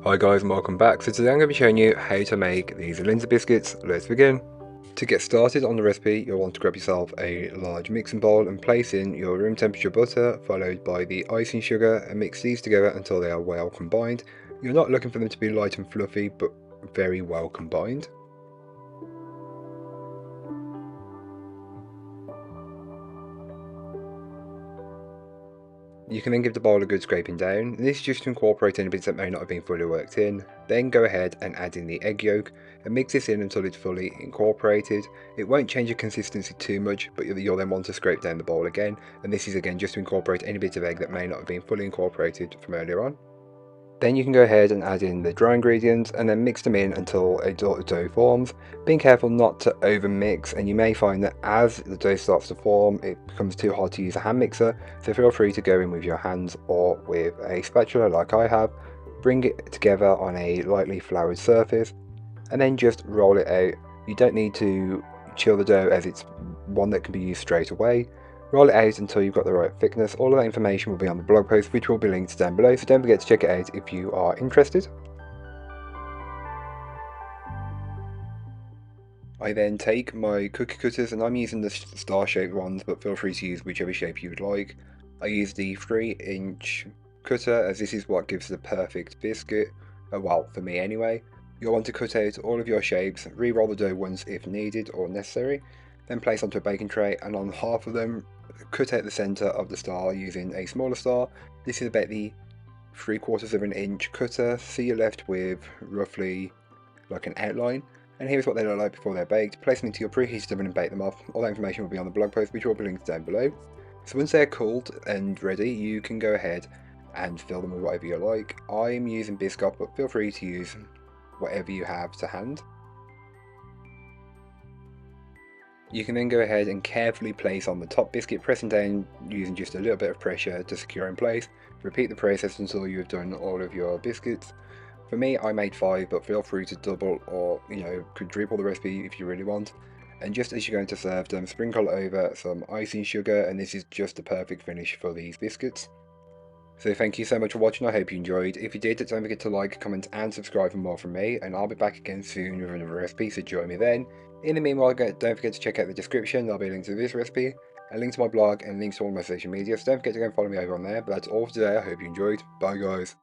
Hi guys and welcome back. So today I'm going to be showing you how to make these Linzer biscuits. Let's begin. To get started on the recipe, you'll want to grab yourself a large mixing bowl and place in your room temperature butter followed by the icing sugar and mix these together until they are well combined. You're not looking for them to be light and fluffy but very well combined. You can then give the bowl a good scraping down. This is just to incorporate any bits that may not have been fully worked in. Then go ahead and add in the egg yolk and mix this in until it's fully incorporated. It won't change the consistency too much, but you'll then want to scrape down the bowl again. And this is again just to incorporate any bits of egg that may not have been fully incorporated from earlier on. Then you can go ahead and add in the dry ingredients and then mix them in until a dough forms. Being careful not to over mix, and you may find that as the dough starts to form it becomes too hard to use a hand mixer, so feel free to go in with your hands or with a spatula like I have. Bring it together on a lightly floured surface and then just roll it out. You don't need to chill the dough as it's one that can be used straight away. Roll it out until you've got the right thickness. All of that information will be on the blog post, which will be linked down below, so don't forget to check it out if you are interested. I then take my cookie cutters, and I'm using the star shaped ones, but feel free to use whichever shape you would like. I use the 3-inch cutter as this is what gives the perfect biscuit, well, for me anyway. You'll want to cut out all of your shapes, re-roll the dough once if needed or necessary, then place onto a baking tray, and on half of them cut out the centre of the star using a smaller star. This is about the 3/4 of an inch cutter, so you're left with roughly like an outline. And here's what they look like before they're baked. Place them into your preheated oven and bake them off. All that information will be on the blog post, which will be linked down below. So once they're cooled and ready, you can go ahead and fill them with whatever you like. I'm using Biscuits, but feel free to use whatever you have to hand. You can then go ahead and carefully place on the top biscuit, pressing down using just a little bit of pressure to secure in place. Repeat the process until you have done all of your biscuits. For me, I made 5, but feel free to double or quadruple the recipe if you really want. And just as you're going to serve them, sprinkle over some icing sugar, and this is just the perfect finish for these biscuits. So thank you so much for watching. I hope you enjoyed. If you did, don't forget to like, comment and subscribe for more from me, and I'll be back again soon with another recipe, so join me then. In the meanwhile, don't forget to check out the description. There'll be a link to this recipe, a link to my blog, and links to all my social media, so don't forget to go and follow me over on there. But that's all for today. I hope you enjoyed. Bye guys.